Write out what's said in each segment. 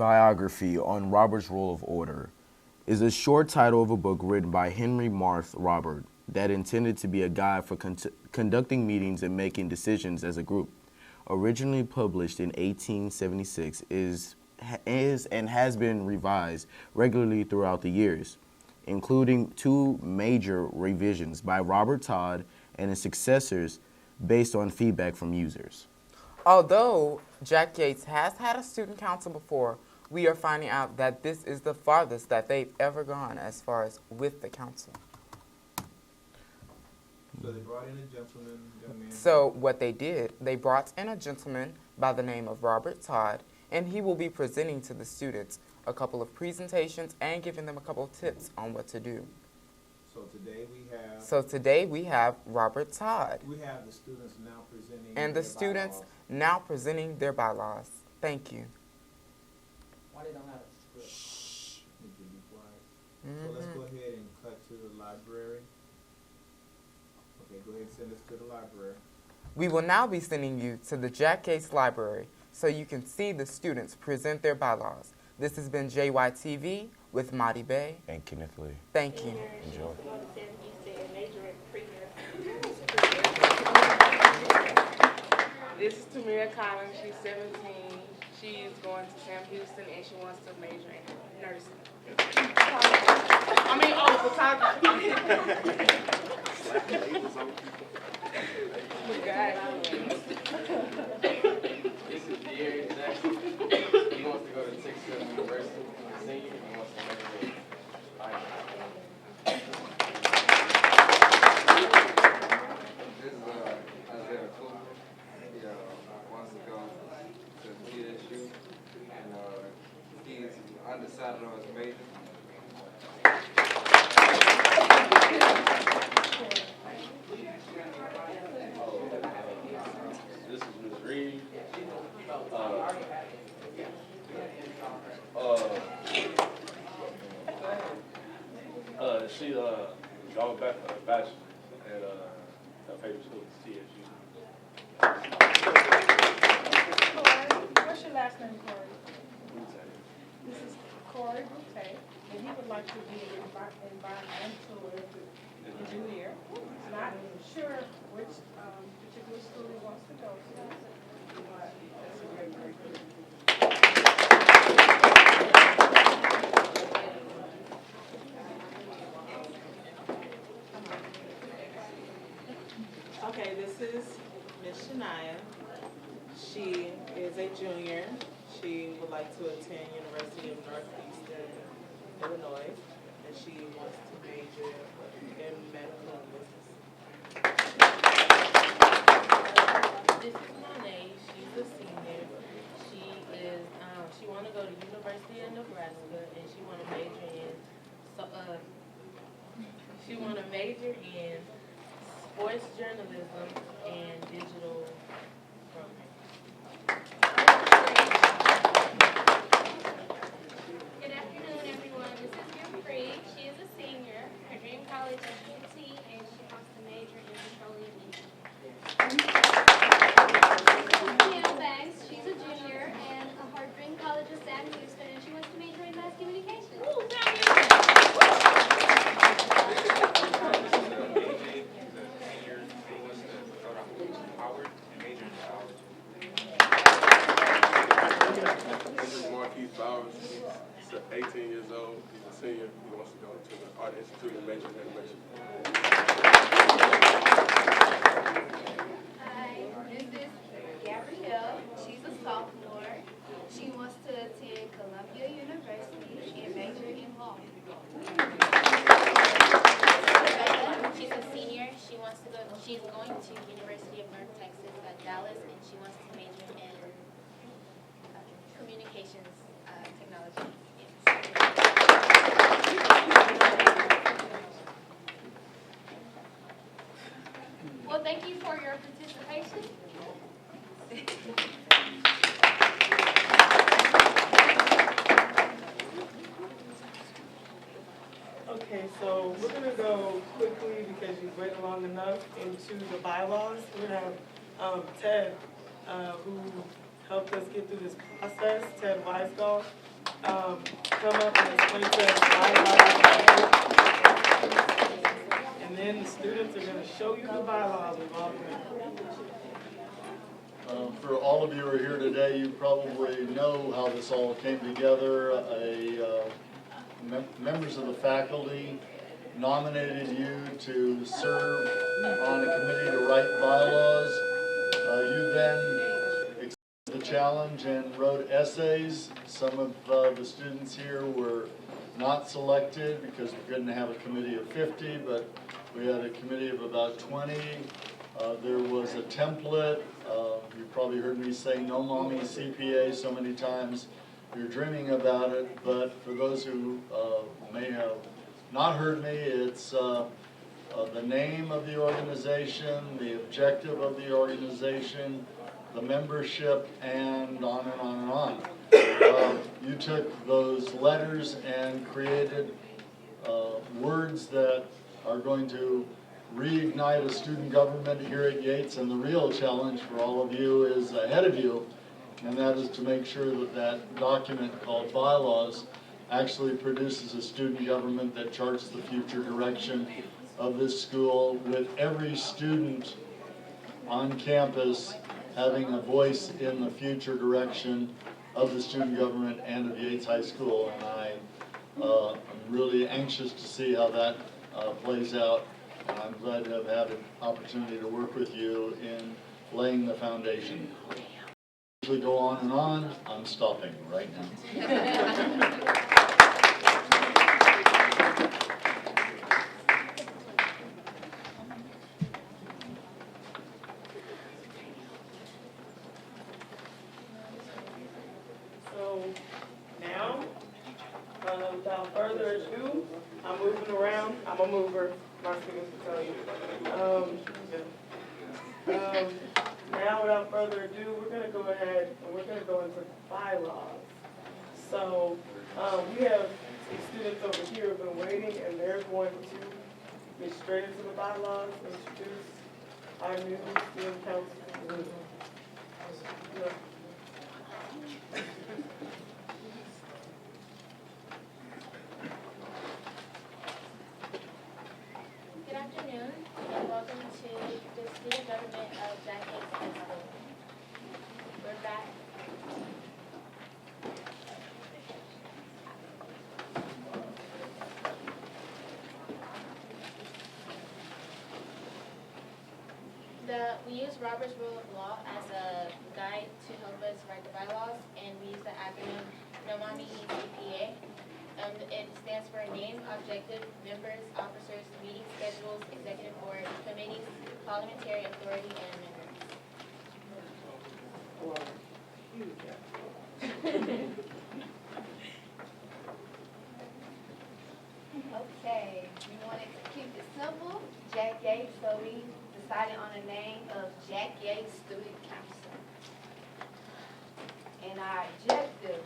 Biography on Robert's Rule of Order is a short title of a book written by Henry Marth Robert that intended to be a guide for conducting meetings and making decisions as a group. Originally published in 1876, is and has been revised regularly throughout the years, including two major revisions by Robert Todd and his successors based on feedback from users. Although Jack Yates has had a student council before, we are finding out that this is the farthest that they've ever gone as far as with the council. So they brought in a gentleman, young man. So what they did, they brought in a gentleman by the name of Robert Todd, and he will be presenting to the students a couple of presentations and giving them a couple of tips on what to do. So today we have Robert Todd. We have the students now presenting and the students bylaws. now presenting their bylaws. Thank you. Why they don't have a script? Shh. Need to be quiet. So let's go ahead and cut to the library. Okay, go ahead and send us to the library. We will now be sending you to the Jack Yates Library so you can see the students present their bylaws. This has been JYTV with Madi Bay. And Kenneth Lee. Thank you. Enjoy. This is Tamira Collins. She's 17. She is going to Sam Houston and she wants to major in nursing. Photography. This is De'Aaron Jackson. He wants to go to Texas University, senior, and he wants to major in finance. This is Isaiah Cooper. He wants to go to GSU, and he's undecided on his major. This is Ms. Reed. She going back for her bachelor at her favorite school is TSU. What's your last name, Corey? This is Corey Boutte, and he would like to be an environmental engineer. Not sure which particular school he wants to go to, but that's a great, great group. Okay, this is Miss Shania. She is a junior. She would like to attend University of Northeastern Illinois, and she wants to major in medical and business. This is Monet. She's a senior. She want to go to University of Nebraska, and she want to major in sports journalism and digital programming. Good afternoon, everyone. This is Kim Free. She is a senior. Her dream college is UT, and she wants to major in petroleum engineering. Kim Banks. She's a junior, and her dream college is Sam Houston, and she wants to major in mass communication. Ooh, This is Marquise Bowers. He's 18 years old. He's a senior. He wants to go to the Art Institute and major in animation. Hi, this is Gabrielle. She's a sophomore. She wants to attend Columbia University and major in law. She's a senior. She's going to University of North Texas at Dallas, and she wants to major in communications technology. Well, thank you for your participation. Okay, so we're going to go quickly because you've waited long enough into the bylaws. We're going to have Ted, who helped us get through this process, Ted Weisgall. come up and explain to us why bylaws are important. And then the students are going to show you the bylaws involved in it. For all of you who are here today, you probably know how this all came together. Members of the faculty nominated you to serve on a committee to write bylaws. You then accepted the challenge and wrote essays. Some of the students here were not selected because we couldn't have a committee of 50, but we had a committee of about 20. There was a template. You probably heard me say no mommy CPA so many times. You're dreaming about it, but for those who may have not heard me, it's the name of the organization, the objective of the organization, the membership, and on and on and on. You took those letters and created words that are going to reignite a student government here at Yates, and the real challenge for all of you is ahead of you, and that is to make sure that that document called bylaws actually produces a student government that charts the future direction of this school, with every student on campus having a voice in the future direction of the student government and of Yates High School. And I'm really anxious to see how that plays out. And I'm glad to have had an opportunity to work with you in laying the foundation. As we go on and on, I'm stopping right now. So now, without further ado, I'm moving around. I'm a mover. My students will tell you. Now, without further ado, we're going to go ahead and we're going to go into bylaws. So we have some students over here who have been waiting, and they're going to get straight into the bylaws and introduce our new student council. Good afternoon, and welcome to the student government of Jack Yates High School. We're back. We use Robert's Rule of Law as a guide to help us write the bylaws, and we use the acronym NOMAMI-CPA. It stands for Name, Objective, Members, Officers, Meeting Schedules, Executive Board, Committees, Parliamentary Authority, and Members. Okay, we wanted to keep it simple, Jack Yates, so we decided on the name of Jack Yates Student Council. And our objective,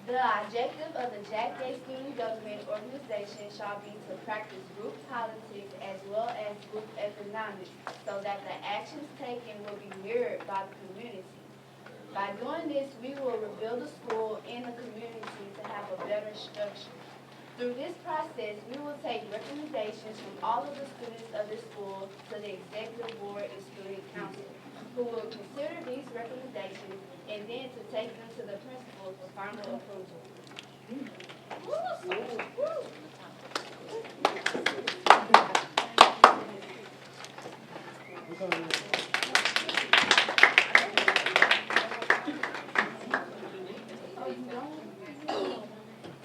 the objective of the Jack Yates Student Government Organization shall be to practice group politics as well as group economics, so that the actions taken will be mirrored by the community. By doing this, we will rebuild the school and the community to have a better structure. Through this process, we will take recommendations from all of the students of the school to the executive board and student council, who will consider these recommendations and then to take them to the principal for final approval.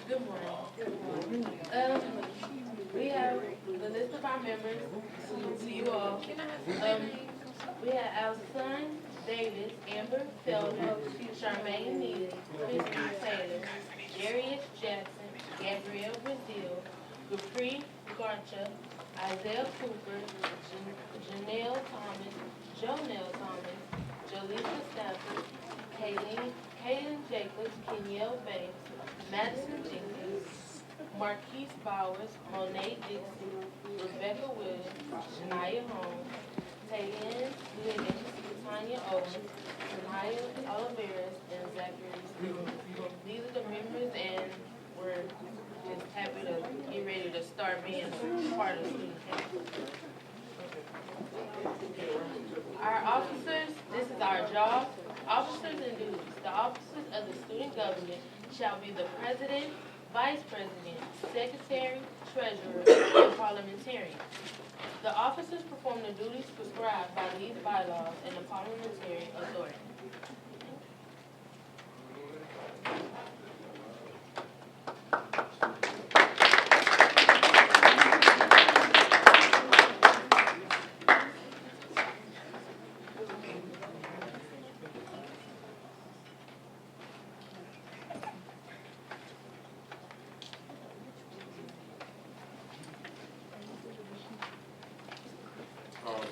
Good morning. We have the list of our members to you all. We have Alson Davis, Amber Feldman, Charmaine Neely, Christine Taylor, Darius Jackson, Gabrielle Brazil, Capri Garcha, Isaiah Cooper, Janelle Thomas, Jonelle Thomas, Jolisa Stafford, Kaden Jacobs, Kenyelle Banks, Madison Jenkins, Marquise Bowers, Monet Dixon, Rebecca Williams, Shania Holmes, Taylor Williams, Tanya Owens, Tanaya Oliveras, and Zachary Stevens. part of the student council. Our officers, this is our job. Officers and duties. The officers of the student government shall be the president, vice president, secretary, treasurer, and parliamentarian. The officers perform the duties prescribed by these bylaws and the parliamentary authority.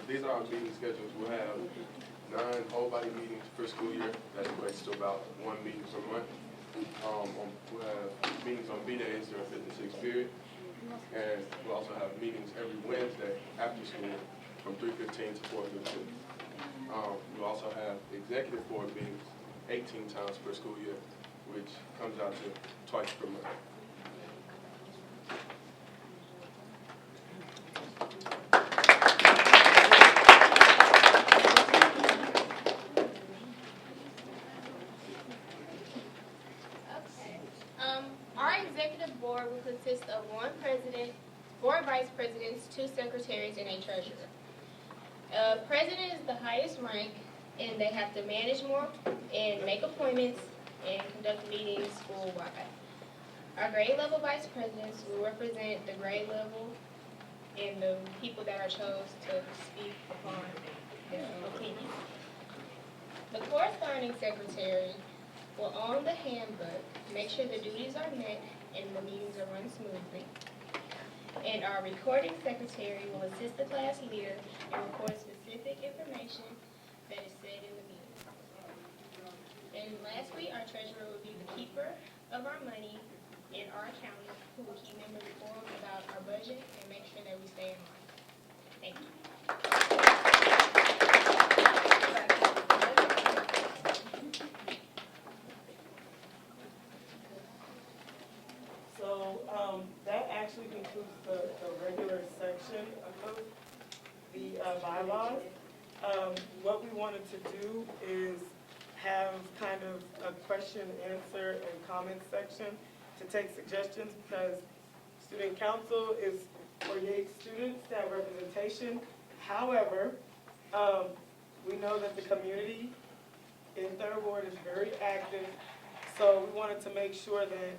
These are our meeting schedules. We'll have 9 whole body meetings per school year. That equates to about 1 meeting per month. We'll have meetings on B days during 5th and 6th period. And we'll also have meetings every Wednesday after school from 3:15 to 4:15. We'll also have executive board meetings 18 times per school year, which comes out to twice per month. Our executive board will consist of 1 president, 4 vice presidents, 2 secretaries, and a treasurer. President is the highest rank, and they have to manage more and make appointments and conduct meetings school-wide. Our grade level vice presidents will represent the grade level and the people that are chosen to speak upon their opinions. The corresponding secretary will own the handbook, make sure the duties are met and the meetings are run smoothly. And our recording secretary will assist the class leader and record specific information that is said in the meeting. And lastly, our treasurer will be the keeper of our money in our accountant, who will keep them informed about our budget and make sure that we stay in line. Thank you. So that actually concludes the regular section of the bylaws. What we wanted to do is have kind of a question, answer, and comment section to take suggestions, because student council is for Yates students to have representation. However, we know that the community in Third Ward is very active, so we wanted to make sure that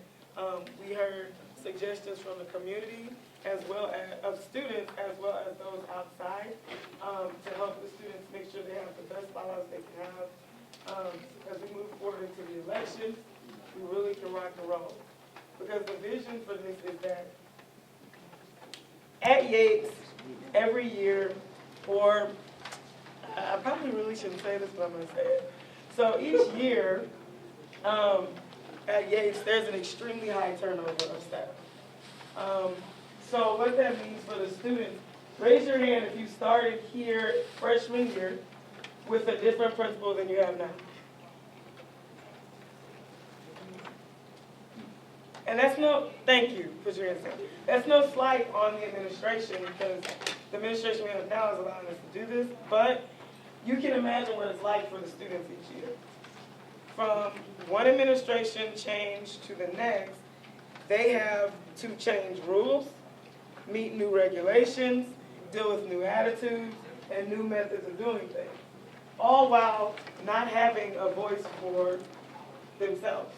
we heard suggestions from the community as well as of students as well as those outside to help the students make sure they have the best bylaws they can have. As we move forward into the elections, we really can rock and roll. Because the vision for this is that at Yates, every year, or I probably really shouldn't say this, but I'm going to say it. So each year at Yates, there's an extremely high turnover of staff. So what that means for the students, raise your hand if you started here freshman year with a different principal than you have now. And that's no, thank you, put your hands down. That's no slight on the administration, because the administration we have now is allowing us to do this, but you can imagine what it's like for the students each year. From one administration change to the next, they have to change rules, meet new regulations, deal with new attitudes, and new methods of doing things, all while not having a voice for themselves.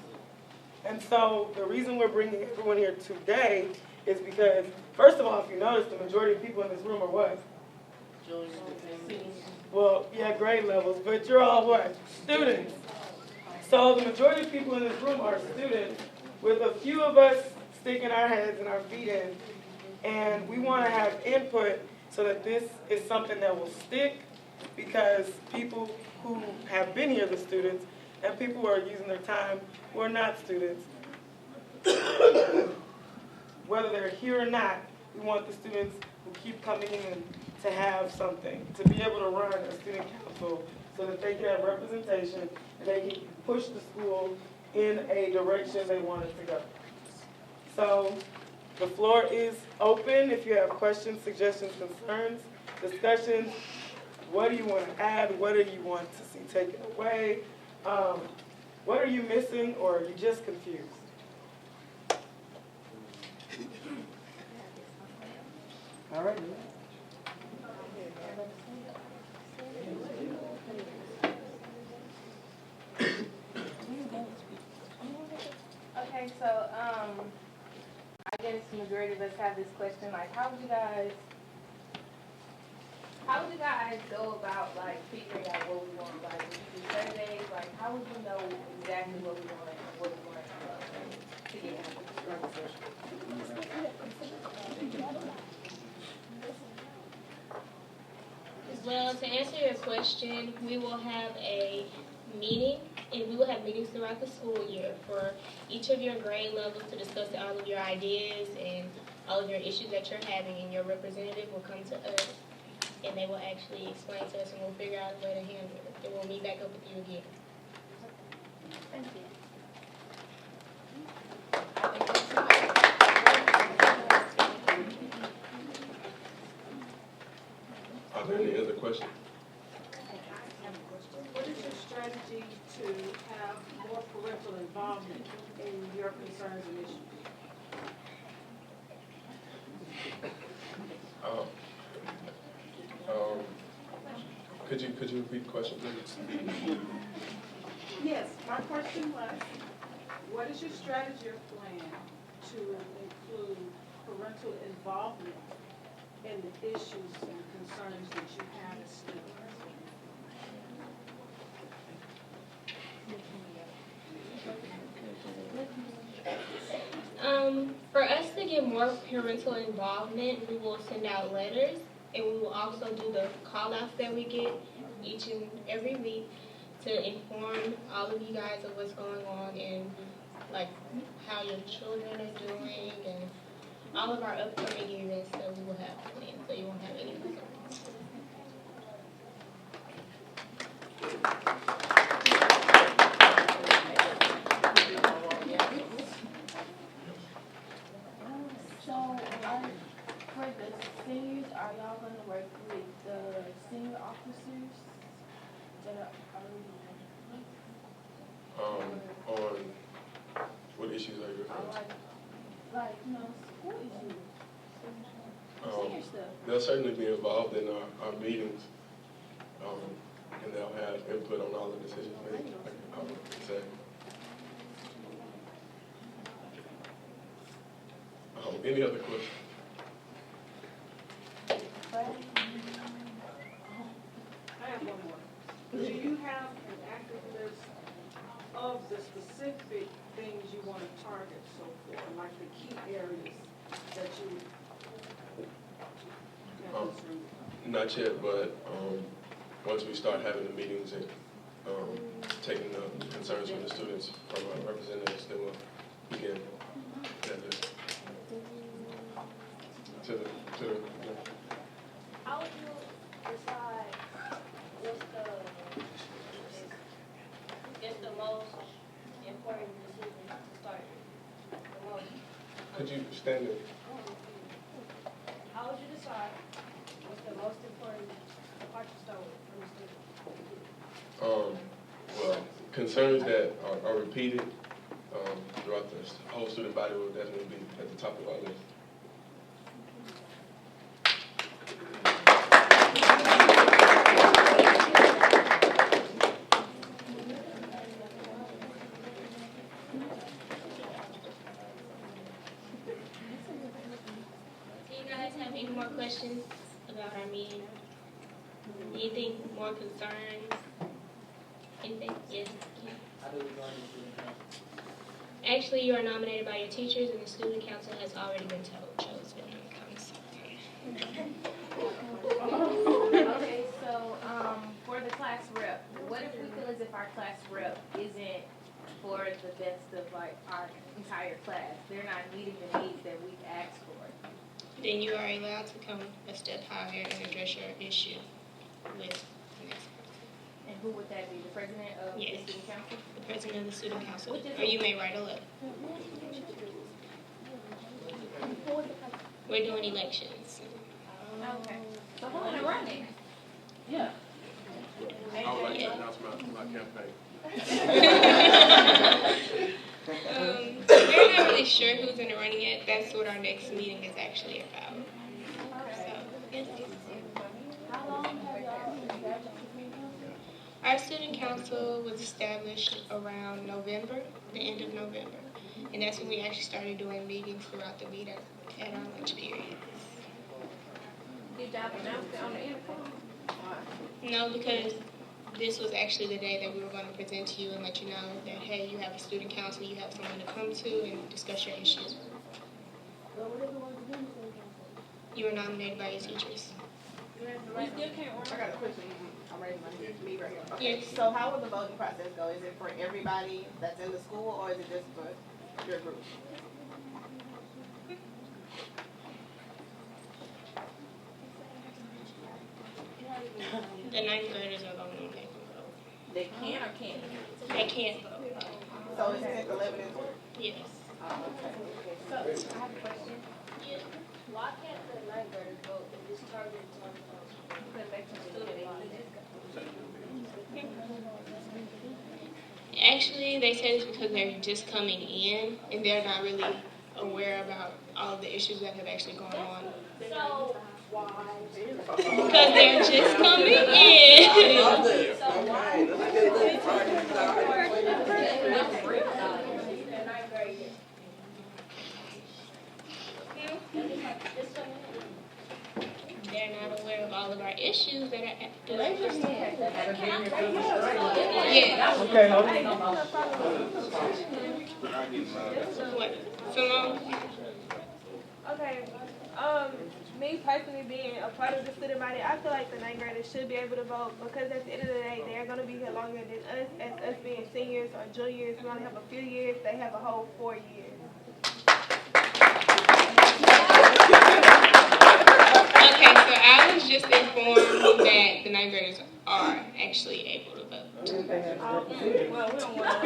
And so the reason we're bringing everyone here today is because, first of all, if you notice, the majority of people in this room are what? Well, yeah, grade levels, but you're all what? Students. So the majority of people in this room are students, with a few of us sticking our heads and our feet in. And we want to have input so that this is something that will stick, because people who have been here, the students, and people who are using their time who are not students, whether they're here or not, we want the students who keep coming in to have something, to be able to run a student council so that they can have representation and they can push the school in a direction they want it to go. So The floor is open if you have questions, suggestions, concerns, discussions. What do you want to add? What do you want to see taken away? What are you missing, or are you just confused? All right. Okay, so I guess the majority of us have this question, like, how would you guys go about like figuring out what we want? Like, would you do surveys? Like, how would you know exactly what we want and what we want to get out? Well, to answer your question, we will have a meeting, and we will have meetings throughout the school year for each of your grade levels to discuss all of your ideas and all of your issues that you're having, and your representative will come to us, and they will actually explain to us, and we'll figure out a way to handle it. Then we'll meet back up with you again. Thank you. Are there any other questions? What is your strategy to have more parental involvement in your concerns and issues? Could you repeat the question, please? Yes, my question was, what is your strategy or plan to include parental involvement in the issues and concerns that you have as students? For us to get more parental involvement, we will send out letters, and we will also do the call-outs that we get each and every week to inform all of you guys of what's going on and like how your children are doing and all of our upcoming events that we will have planned, so you won't have any concerns. So, for the seniors, are y'all going to work with the senior officers that are On what issues are you referring to? like, school issues? Senior stuff. They'll certainly be involved in our meetings, and they'll have input on all the decisions made, like I would say. Any other questions? I have one more. Do you have an active list of the specific things you want to target so far, like the key areas that you have concern with? Not yet, but once we start having the meetings and taking the concerns from the students, from our representatives, then we'll begin that list. How would you decide what's the most important decision to start? The most. Could you stand it? How would you decide what's the most important part to start with from the student? Well, concerns that are repeated throughout the whole student body will definitely be at the top of our list. Any more questions about our meeting? Anything more concerns? Anything? Yes. Actually, you are nominated by your teachers, and the student council has already been chosen. Okay, so for the class rep, what if we feel as if our class rep isn't for the best of like our entire class? They're not meeting the needs that we've asked for. Then you are allowed to come a step higher and address your issue with the next person. And who would that be? The president of the student council? The president of the student council. Or you may write a letter. We're doing elections. Okay. So who wanna run it? Yeah. I would like to announce my campaign. We're not really sure who's in the running yet. That's what our next meeting is actually about. So, yes. How long have y'all established? Our student council was established around November, the end of November. And that's when we actually started doing meetings throughout the week at our lunch periods. Did y'all announce it on the intercom? No, because this was actually the day that we were going to present to you and let you know that, hey, you have a student council, you have someone to come to and discuss your issues. You were nominated by your teachers. We still can't run. I got a question. I'm raising my hand. Me right here. Yes. So how will the voting process go? Is it for everybody that's in the school, or is it just for your group? The ninth graders are the only ones that can vote. They can or can't? They can't vote. So it's 10th, 11th, and 12th? Yes. So, I have a question. Yeah. Why can't the ninth graders vote if it's targeted towards Because they can do it. Actually, they said it's because they're just coming in and they're not really aware about all of the issues that have actually gone on. So why? Because they're just coming in. So why? They're not aware of all of our issues that are at the Yeah. Okay, hold on. What? Simone? Okay, me personally being a part of the student body, I feel like the ninth graders should be able to vote because at the end of the day, they're going to be here longer than us. As us being seniors or juniors, we only have a few years. They have a whole 4 years. Okay, so I was just informed that the ninth graders are actually able to vote. Well, we don't want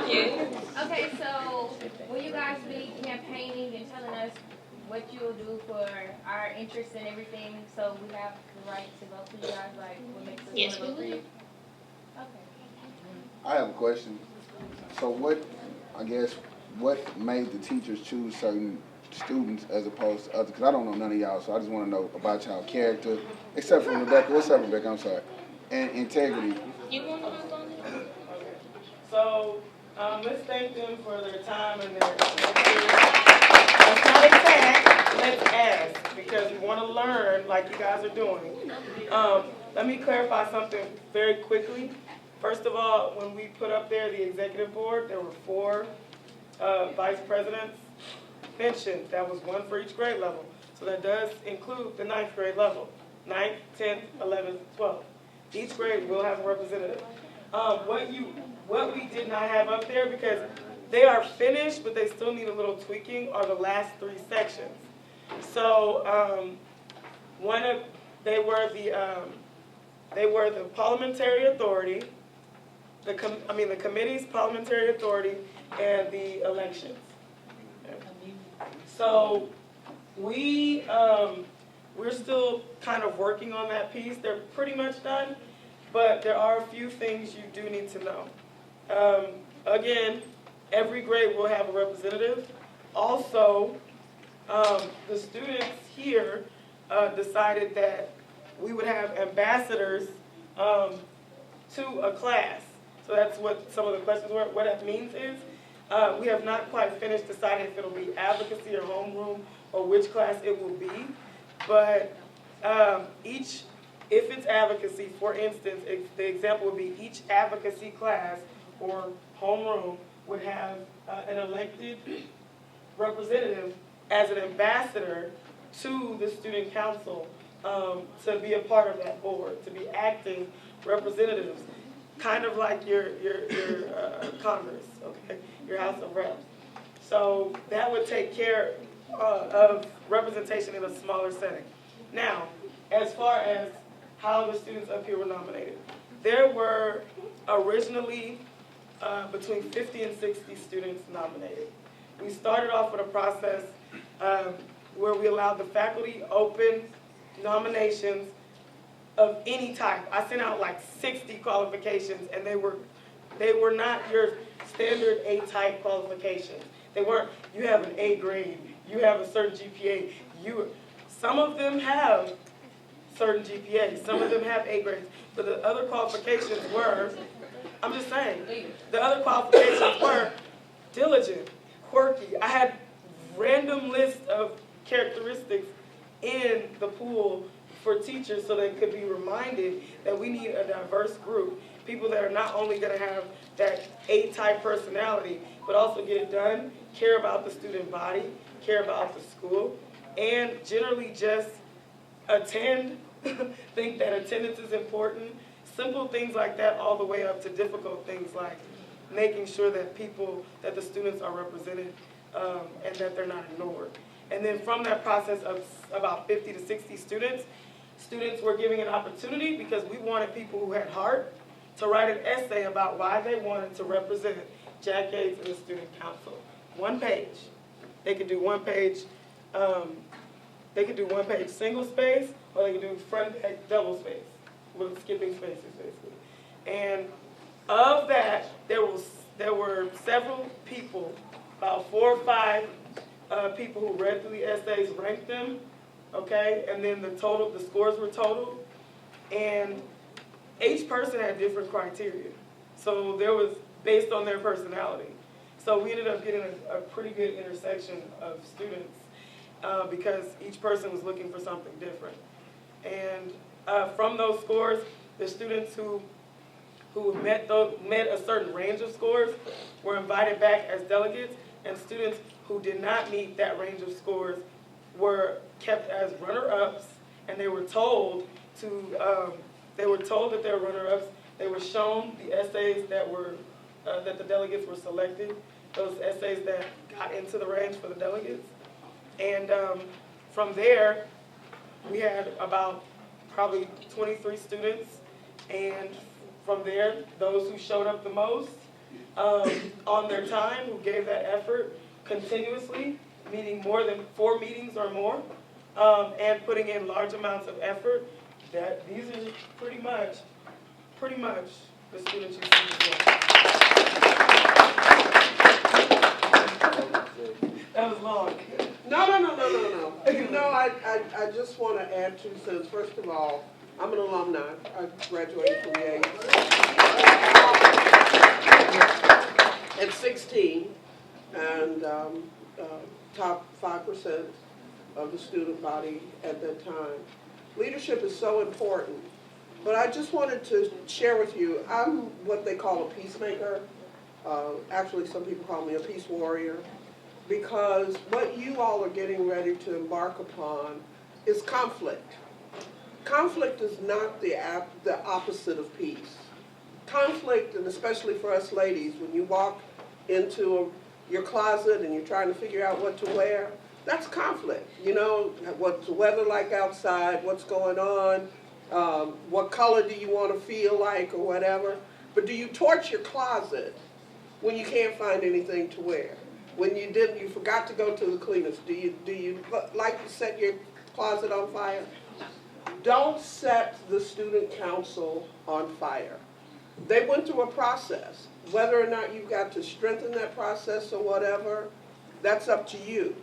Yeah. Okay, so will you guys be campaigning and telling us what you'll do for our interests and everything, so we have the right to vote for you guys, like what makes us Yes, want to vote we for you? will. Okay. I have a question. So what made the teachers choose certain students as opposed to others? Because I don't know none of y'all, so I just want to know about y'all character, except for Rebecca. What's up, Rebecca? I'm sorry. And integrity. You want to hop on it? So, let's thank them for their time and their Let's not exact, let's ask, because we want to learn like you guys are doing. Let me clarify something very quickly. First of all, when we put up there the executive board, there were 4 vice presidents mentioned. That was 1 for each grade level. So that does include the 9th grade level. 9th, 10th, 11th, 12th. Each grade will have a representative. What we did not have up there, because they are finished, but they still need a little tweaking, are the last 3 sections. So they were the parliamentary authority, the committee's parliamentary authority, and the elections. So we're still kind of working on that piece. They're pretty much done, but there are a few things you do need to know. Again, every grade will have a representative. Also, the students here decided that we would have ambassadors to a class. So that's what some of the questions were. What that means is we have not quite finished deciding if it'll be advocacy or homeroom or which class it will be. But if it's advocacy, for instance, the example would be each advocacy class or homeroom would have an elected representative as an ambassador to the student council to be a part of that board, to be acting representatives, kind of like your Congress, okay, your House of Reps. So that would take care of representation in a smaller setting. Now, as far as how the students up here were nominated, there were originally between 50 and 60 students nominated. we started off with a process where we allowed the faculty open nominations of any type. I sent out like 60 qualifications, and they were not your standard A-type qualifications. They weren't, you have an A grade, you have a certain GPA. Some of them have certain GPAs, some of them have A grades, but the other qualifications were, I'm just saying, the other qualifications were diligent, quirky. I had random lists of characteristics in the pool for teachers so they could be reminded that we need a diverse group. People that are not only going to have that A-type personality, but also get it done, care about the student body, care about the school, and generally just attend, think that attendance is important. Simple things like that all the way up to difficult things like making sure that the students are represented and that they're not ignored. And then from that process of about 50 to 60 students were giving an opportunity, because we wanted people who had heart to write an essay about why they wanted to represent Jack Yates in the student council. 1 page. They could do 1 page. They could do 1 page single space, or they could do front page double space with skipping spaces, basically. And of that, there were several people, about 4 or 5 people who read through the essays, ranked them, okay, and then the scores were totaled, and each person had different criteria. So there was based on their personality. So we ended up getting a pretty good intersection of students because each person was looking for something different. And from those scores, the students who met a certain range of scores were invited back as delegates, and students who did not meet that range of scores were kept as runner-ups, and they were told that they were runner-ups. They were shown the essays that the delegates were selected, those essays that got into the range for the delegates. And from there, we had about probably 23 students, and from there, those who showed up the most on their time, who gave that effort continuously, meeting more than 4 meetings or more, and putting in large amounts of effort, that these are pretty much the students you see today. That was long. No. You know, I just want to add 2 cents. First of all, I'm an alumni. I graduated from Yates at 16, and top 5% of the student body at that time. Leadership is so important, but I just wanted to share with you, I'm what they call a peacemaker. Actually, some people call me a peace warrior, because what you all are getting ready to embark upon is conflict. Conflict is not the opposite of peace. Conflict, and especially for us ladies, when you walk into your closet and you're trying to figure out what to wear, that's conflict. You know, what's the weather like outside, what's going on, what color do you want to feel like or whatever. But do you torch your closet when you can't find anything to wear? When you forgot to go to the cleaners, do you like to set your closet on fire? Don't set the student council on fire. They went through a process. Whether or not you've got to strengthen that process or whatever, that's up to you.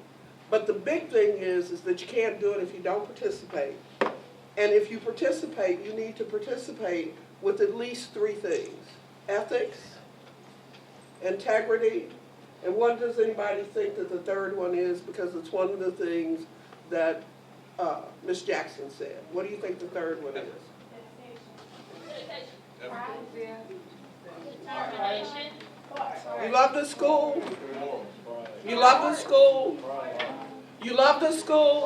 But the big thing is that you can't do it if you don't participate. And if you participate, you need to participate with at least 3 things: ethics, integrity, and what does anybody think that the 3rd one is? Because it's one of the things that Ms. Jackson said. What do you think the 3rd one is? You love the school? You love the school? You love the school?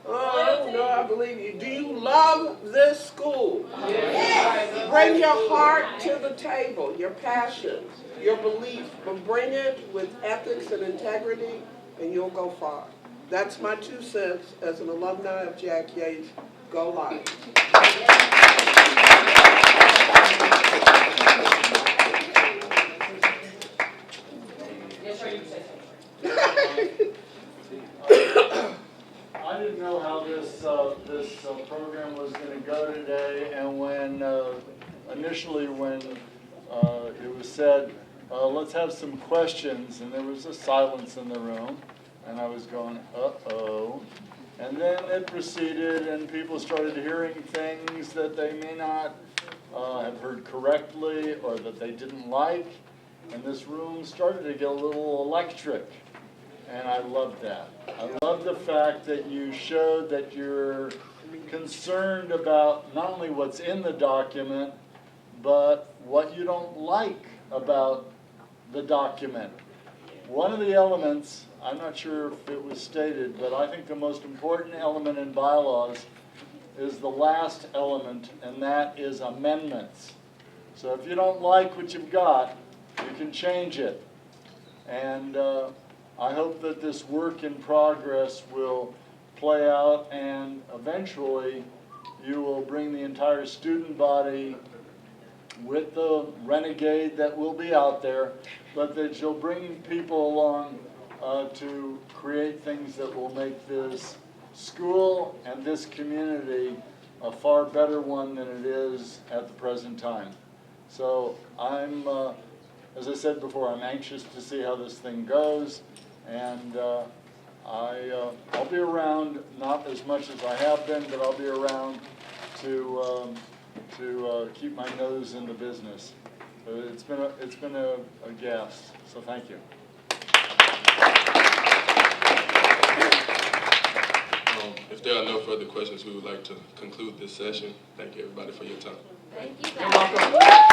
Oh, no, I believe you. Do you love this school? Yes. Bring your heart to the table, your passion, your belief, but bring it with ethics and integrity, and you'll go far. That's my 2 cents as an alumni of Jack Yates. Go Lions. Yes, sir, you can say something. initially when it was said, let's have some questions, and there was a silence in the room, and I was going, uh-oh. And then it proceeded, and people started hearing things that they may not have heard correctly or that they didn't like, and this room started to get a little electric, and I loved that. I love the fact that you showed that you're concerned about not only what's in the document, but what you don't like about the document. One of the elements, I'm not sure if it was stated, but I think the most important element in bylaws is the last element, and that is amendments. So if you don't like what you've got, you can change it. And I hope that this work in progress will play out, and eventually you will bring the entire student body with the renegade that will be out there, but that you'll bring people along to create things that will make this school and this community a far better one than it is at the present time. So I'm, as I said before, I'm anxious to see how this thing goes, and I'll be around, not as much as I have been, but I'll be around to keep my nose in the business. So it's been a gas. So thank you. If there are no further questions, we would like to conclude this session. Thank you, everybody, for your time. Thank you, guys.